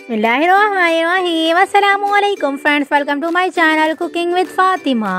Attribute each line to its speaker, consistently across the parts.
Speaker 1: बिस्मिल्लाहिर्रहमानिर्रहीम। अस्सलामुअलैकुम friends, welcome to my channel cooking with Fatima.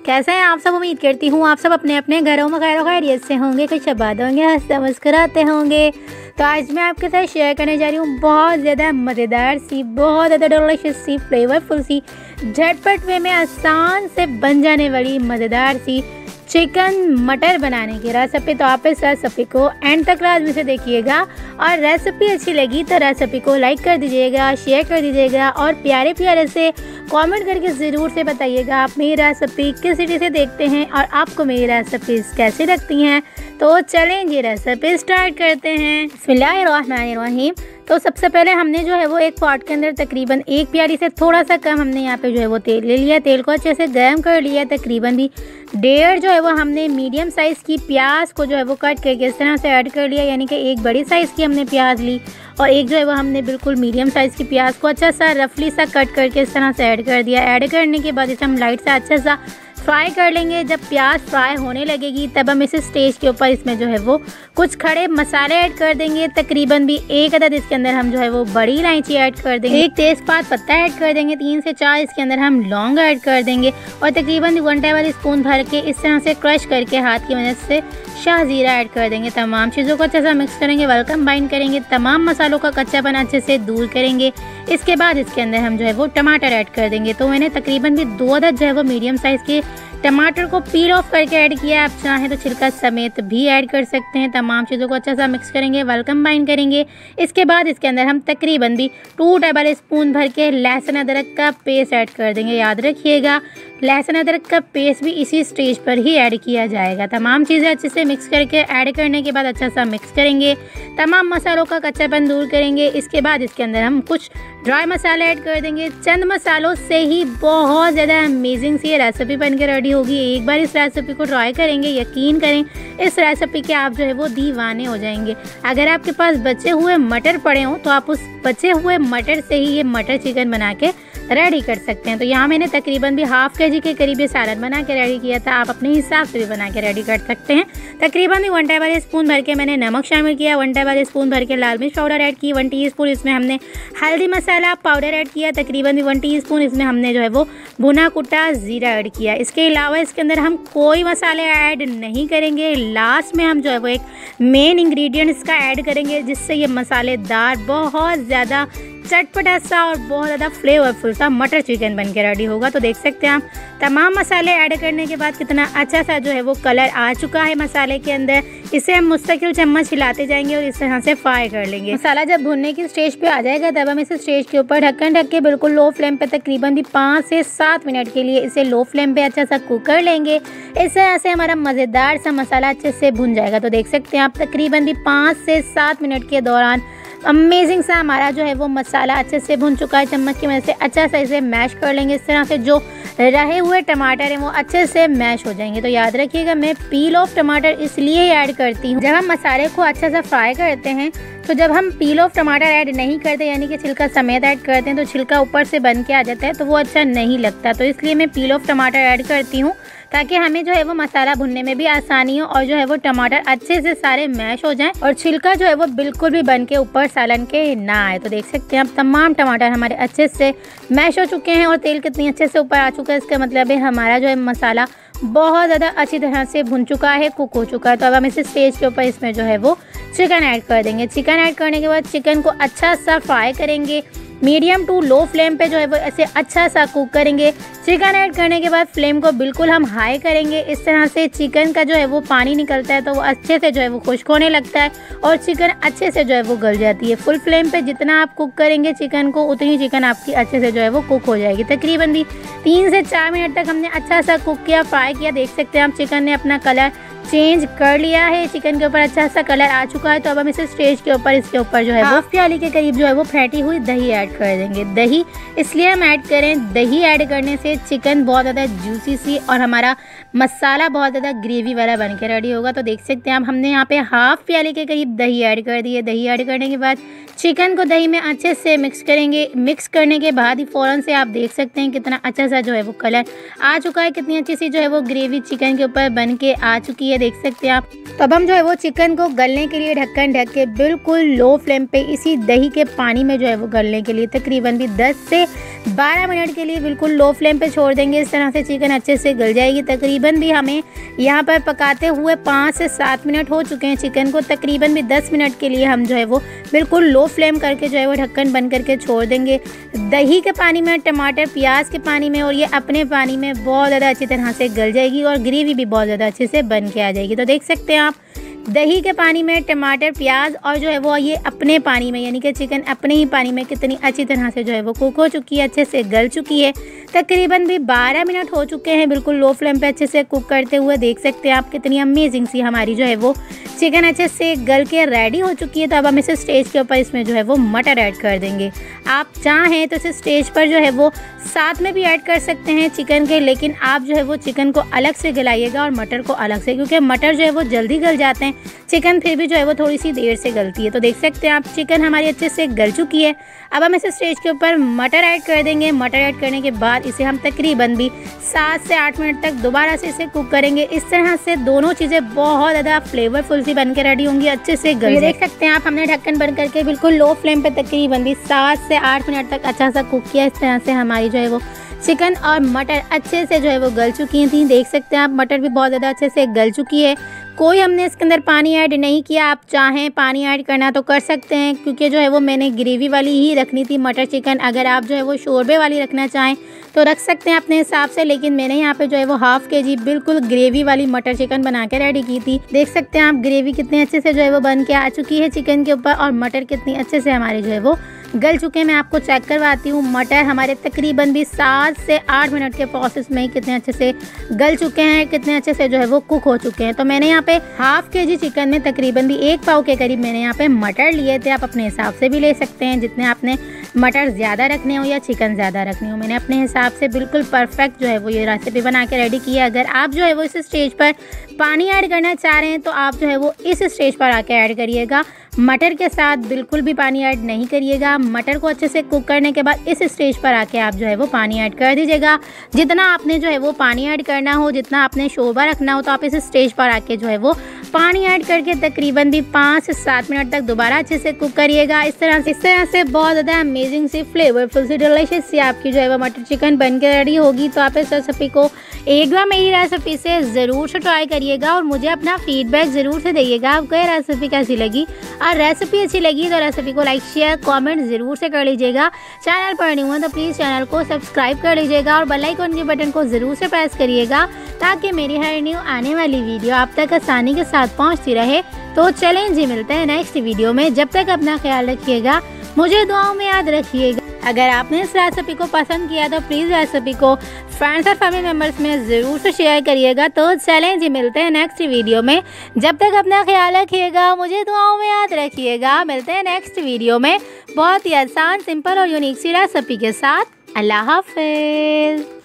Speaker 1: कैसे हैं आप सब? उम्मीद करती हूँ आप सब अपने अपने घरों में खैर खैरियत से होंगे, कुछ आबाद होंगे, हंसते मुस्कुराते होंगे। तो आज मैं आपके साथ शेयर करने जा रही हूँ बहुत ज़्यादा मज़ेदार सी, बहुत ज़्यादा डिलीशियस सी, फ्लेवरफुल सी, झटपट वे में आसान से बन जाने वाली मज़ेदार सी चिकन मटर बनाने की रेसिपी। तो आप इस रेसिपी को एंड तक लाजमी से देखिएगा और रेसिपी अच्छी लगी तो रेसिपी को लाइक कर दीजिएगा, शेयर कर दीजिएगा और प्यारे प्यारे से कमेंट करके ज़रूर से बताइएगा आप मेरी रेसिपी किस सिटी से देखते हैं और आपको मेरी रेसिपीज़ कैसी लगती हैं। तो चलें जी रेसिपी स्टार्ट करते हैं। बिस्मिल्लाहिर्रहमानिर्रहीम। तो सबसे पहले हमने जो है वो एक पॉट के अंदर तकरीबन एक प्याली से थोड़ा सा कम हमने यहाँ पे जो है वो तेल ले लिया। तेल को अच्छे से गर्म कर लिया। तकरीबन भी 1.5 जो है वो हमने मीडियम साइज़ की प्याज को जो है वो कट करके इस तरह से ऐड कर लिया, यानी कि एक बड़ी साइज़ की हमने प्याज ली और एक जो है वो हमने बिल्कुल मीडियम साइज़ की प्याज को अच्छा सा रफली सा कट करके इस तरह से ऐड कर दिया। ऐड करने के बाद इसे हम लाइट सा अच्छा सा फ्राई कर लेंगे। जब प्याज फ्राई होने लगेगी तब हम इस स्टेज के ऊपर इसमें जो है वो कुछ खड़े मसाले ऐड कर देंगे। तकरीबन भी 1 अदद इसके अंदर हम जो है वो बड़ी इलायची ऐड कर देंगे, 1 तेज़पात पत्ता ऐड कर देंगे, 3 से 4 इसके अंदर हम लौंग ऐड कर देंगे और तकरीबन 1 टेबल स्पून भर के इस तरह से क्रश करके हाथ की मदद से शाहजीरा ऐड कर देंगे। तमाम चीज़ों को अच्छे से मिक्स करेंगे, वेल कंबाइन करेंगे, तमाम मसालों का कच्चापन अच्छे से दूर करेंगे। इसके बाद इसके अंदर हम जो है वो टमाटर ऐड कर देंगे। तो मैंने तकरीबन भी 2 अदद जो है वो मीडियम साइज़ के टमाटर को पील ऑफ करके ऐड किया। आप चाहें तो छिलका समेत भी ऐड कर सकते हैं। तमाम चीज़ों को अच्छा सा मिक्स करेंगे, वेल कंबाइन करेंगे। इसके बाद इसके अंदर हम तकरीबन भी 2 टेबल स्पून भर के लहसुन अदरक का पेस्ट ऐड कर देंगे। याद रखिएगा लहसुन अदरक का पेस्ट भी इसी स्टेज पर ही ऐड किया जाएगा। तमाम चीज़ें अच्छे से मिक्स करके ऐड करने के बाद अच्छा सा मिक्स करेंगे, तमाम मसालों का कच्चापन दूर करेंगे। इसके बाद इसके अंदर हम कुछ ड्राई मसाले ऐड कर देंगे। चंद मसालों से ही बहुत ज़्यादा अमेजिंग सी रेसिपी बन के रेडी होगी। एक बार इस रेसिपी को ट्राई करेंगे, यकीन करें इस रेसिपी के आप जो है वो दीवाने हो जाएंगे। अगर आपके पास बचे हुए मटर पड़े हों तो आप उस बचे हुए मटर से ही ये मटर चिकन बना के रेडी कर सकते हैं। तो यहाँ मैंने तकरीबन भी ½ kg के करीब ये सालन बना के रेडी किया था। आप अपने हिसाब से भी बना के रेडी कर सकते हैं। तकरीबन भी 1 टेबल स्पून भर के मैंने नमक शामिल किया, 1 टेबल स्पून भर के लाल मिर्च पाउडर ऐड की, 1 टीस्पून इसमें हमने हल्दी मसाला पाउडर ऐड किया, तकरीबन भी 1 टीस्पून इसमें हमने जो है वो भुना कुटा ज़ीरा ऐड किया। इसके अलावा इसके अंदर हम कोई मसाले ऐड नहीं करेंगे। लास्ट में हम जो है वो एक मेन इंग्रेडिएंट इसका ऐड करेंगे जिससे ये मसालेदार बहुत ज़्यादा चटपटा सा और बहुत ज़्यादा फ्लेवरफुल सा मटर चिकन बन के रेडी होगा। तो देख सकते हैं आप तमाम मसाले ऐड करने के बाद कितना अच्छा सा जो है वो कलर आ चुका है मसाले के अंदर। इसे हम मुस्तकिल चम्मच हिलाते जाएंगे और इस तरह से फ्राई कर लेंगे। मसाला जब भुनने की स्टेज पे आ जाएगा तब हम इस स्टेज के ऊपर ढक्कन ढक के बिल्कुल लो फ्लेम पे तकरीबन भी 5 से 7 मिनट के लिए इसे लो फ्लेम पे अच्छा सा कुक कर लेंगे। इस तरह से हमारा मज़ेदार सा मसाला अच्छे से भुन जाएगा। तो देख सकते हैं आप तकरीबन भी 5 से 7 मिनट के दौरान अमेजिंग सा हमारा जो है वो मसाला अच्छे से भुन चुका है। चम्मच की मदद से अच्छा सा इसे मैश कर लेंगे। इस तरह से जो रहे हुए टमाटर हैं वो अच्छे से मैश हो जाएंगे। तो याद रखिएगा मैं पील ऑफ टमाटर इसलिए ऐड करती हूँ, जब हम मसाले को अच्छा सा फ्राई करते हैं तो जब हम पील ऑफ टमाटर ऐड नहीं करते यानी कि छिलका समेत ऐड करते हैं तो छिलका ऊपर से बन के आ जाता है तो वो अच्छा नहीं लगता। तो इसलिए मैं पील ऑफ टमाटर ऐड करती हूँ ताकि हमें जो है वो मसाला भुनने में भी आसानी हो और जो है वो टमाटर अच्छे से सारे मैश हो जाएं और छिलका जो है वो बिल्कुल भी बन के ऊपर सालन के ना आए। तो देख सकते हैं अब तमाम टमाटर हमारे अच्छे से मैश हो चुके हैं और तेल कितनी अच्छे से ऊपर आ चुका है। इसका मतलब है हमारा जो है मसाला बहुत ज़्यादा अच्छी तरह से भुन चुका है, कुक हो चुका है। तो अब हम इस स्टेज के ऊपर इसमें जो है वो चिकन ऐड कर देंगे। चिकन ऐड करने के बाद चिकन को अच्छा सा फ्राई करेंगे, मीडियम टू लो फ्लेम पे जो है वो ऐसे अच्छा सा कुक करेंगे। चिकन ऐड करने के बाद फ्लेम को बिल्कुल हम हाई करेंगे। इस तरह से चिकन का जो है वो पानी निकलता है तो वो अच्छे से जो है वो खुश्क होने लगता है और चिकन अच्छे से जो है वो गल जाती है। फुल फ्लेम पे जितना आप कुक करेंगे चिकन को उतनी चिकन आपकी अच्छे से जो है वो कुक हो जाएगी। तकरीबन भी 3 से 4 मिनट तक हमने अच्छा सा कुक किया, फ्राई किया। देख सकते हैं आप चिकन ने अपना कलर चेंज कर लिया है, चिकन के ऊपर अच्छा सा कलर आ चुका है। तो अब हम इस स्टेज के ऊपर इसके ऊपर जो है वो प्याली के करीब जो है वो फेंटी हुई दही ऐड कर देंगे। दही इसलिए हम ऐड करें, दही ऐड करने से चिकन बहुत ज़्यादा जूसी सी और हमारा मसाला बहुत ज़्यादा ग्रेवी वाला बन के रेडी होगा। तो देख सकते हैं आप हमने यहाँ पे ½ प्याली के करीब दही ऐड कर दी है। दही ऐड करने के बाद चिकन को दही में अच्छे से मिक्स करेंगे। मिक्स करने के बाद ही फ़ौरन से आप देख सकते हैं कितना अच्छा सा जो है वो कलर आ चुका है, कितनी अच्छी सी जो है वो ग्रेवी चिकन के ऊपर बन के आ चुकी चुकी है, देख सकते हैं आप। तो अब हम जो है वो चिकन को गलने के लिए ढक्कन ढक के बिल्कुल लो फ्लेम पे इसी दही के पानी में जो है वो गलने के लिए तकरीबन भी 10 से 12 मिनट के लिए बिल्कुल लो फ्लेम पे छोड़ देंगे। इस तरह से चिकन अच्छे से गल जाएगी। तकरीबन भी हमें यहाँ पर पकाते हुए 5 से 7 मिनट हो चुके हैं चिकन को। तकरीबन भी 10 मिनट के लिए हम जो है वो बिल्कुल लो फ्लेम करके जो है वो ढक्कन बंद करके छोड़ देंगे। दही के पानी में, टमाटर प्याज के पानी में और ये अपने पानी में बहुत ज़्यादा अच्छी तरह से गल जाएगी और ग्रेवी भी बहुत ज़्यादा अच्छे से बन के आ जाएगी। तो देख सकते हैं आप, दही के पानी में टमाटर प्याज और जो है वो ये अपने पानी में, यानी कि चिकन अपने ही पानी में कितनी अच्छी तरह से जो है वो कुक हो चुकी है, अच्छे से गल चुकी है। तकरीबन भी 12 मिनट हो चुके हैं बिल्कुल लो फ्लेम पे अच्छे से कुक करते हुए। देख सकते हैं आप कितनी अमेजिंग सी हमारी जो है वो चिकन अच्छे से गल के रेडी हो चुकी है। तो अब हम इसे स्टेज के ऊपर इसमें जो है वो मटर ऐड कर देंगे। आप चाहें तो इसे स्टेज पर जो है वो साथ में भी ऐड कर सकते हैं चिकन के, लेकिन आप जो है वो चिकन को अलग से गलाइएगा और मटर को अलग से, क्योंकि मटर जो है वो जल्दी गल जाते हैं, चिकन फिर भी जो है वो थोड़ी सी देर से गलती है। तो देख सकते हैं आप, चिकन हमारी अच्छे से गल चुकी है। अब हम इसे स्टेज के ऊपर मटर ऐड कर देंगे। मटर ऐड करने के बाद इसे हम तकरीबन भी 7 से 8 मिनट तक दोबारा से इसे कुक करेंगे। इस तरह से दोनों चीज़ें बहुत ज़्यादा फ्लेवरफुल सी बन के रेडी होंगी, अच्छे से गल। देख सकते हैं आप, हमने ढक्कन बंद करके बिल्कुल लो फ्लेम पे तकरीबन भी 7 से 8 मिनट तक अच्छा सा कुक किया। इस तरह से हमारी जो है वो चिकन और मटर अच्छे से जो है वो गल चुकी थी। देख सकते हैं आप, मटर भी बहुत ज़्यादा अच्छे से गल चुकी है। कोई हमने इसके अंदर पानी ऐड नहीं किया। आप चाहें पानी ऐड करना तो कर सकते हैं, क्योंकि जो है वो मैंने ग्रेवी वाली ही रखनी थी मटर चिकन। अगर आप जो है वो शोरबे वाली रखना चाहें तो रख सकते हैं अपने हिसाब से, लेकिन मैंने यहाँ पे जो है वो ½ kg बिल्कुल ग्रेवी वाली मटर चिकन बना के रेडी की थी। देख सकते हैं आप, ग्रेवी कितने अच्छे से जो है वो बन के आ चुकी है चिकन के ऊपर और मटर कितनी अच्छे से हमारे जो है वो गल चुके हैं। मैं आपको चेक करवाती हूँ, मटर हमारे तकरीबन भी 7 से 8 मिनट के प्रोसेस में ही कितने अच्छे से गल चुके हैं, कितने अच्छे से जो है वो कुक हो चुके हैं। तो मैंने यहाँ पे ½ kg चिकन में तकरीबन भी 1 पाव के करीब मैंने यहाँ पे मटर लिए थे। आप अपने हिसाब से भी ले सकते हैं, जितने आपने मटर ज़्यादा रखने हो या चिकन ज़्यादा रखने हो। मैंने अपने हिसाब से बिल्कुल परफेक्ट जो है वो ये रेसिपी बना के रेडी की है। अगर आप जो है वो इस स्टेज पर पानी ऐड करना चाह रहे हैं तो आप जो है वो इस स्टेज पर आके ऐड करिएगा। मटर के साथ बिल्कुल भी पानी ऐड नहीं करिएगा। मटर को अच्छे से कुक करने के बाद इस स्टेज पर आके आप जो है वो पानी ऐड कर दीजिएगा। जितना आपने जो है वो पानी ऐड करना हो, जितना आपने शोरबा रखना हो, तो आप इस स्टेज पर आके जो है वो पानी ऐड करके तकरीबन भी 5 से 7 मिनट तक दोबारा अच्छे से कुक करिएगा। इस तरह से बहुत ज़्यादा अमेजिंग सी, फ्लेवरफुल सी, डिलीशियस सी आपकी जो है वो मटर चिकन बन के रेडी होगी। तो आप इस रेसिपी को एक बार मेरी रेसिपी से ज़रूर से ट्राई करिएगा और मुझे अपना फीडबैक ज़रूर से दीजिएगा आपको ये रेसिपी कैसी लगी। और रेसिपी अच्छी लगी तो रेसिपी को लाइक शेयर कमेंट ज़रूर से कर लीजिएगा। चैनल पर नहीं हुआ तो प्लीज़ चैनल को सब्सक्राइब कर लीजिएगा और बेल आइकन के बटन को ज़रूर से प्रेस करिएगा, ताकि मेरी हर न्यू आने वाली वीडियो आप तक आसानी के साथ पहुंचती रहे। तो चलें जी, मिलते हैं नेक्स्ट वीडियो में। जब तक अपना ख्याल रखिएगा, मुझे दुआओं में याद रखिएगा। अगर आपने इस रेसिपी को पसंद किया तो प्लीज़ रेसिपी को फ्रेंड्स और फैमिली मेम्बर्स में ज़रूर से शेयर करिएगा। तो चलें जी, मिलते हैं नेक्स्ट वीडियो में। जब तक अपना ख्याल रखिएगा, मुझे दुआओं में याद रखिएगा। मिलते हैं नेक्स्ट वीडियो में बहुत ही आसान, सिंपल और यूनिक सी रेसिपी के साथ। अल्लाह हाफ़िज़।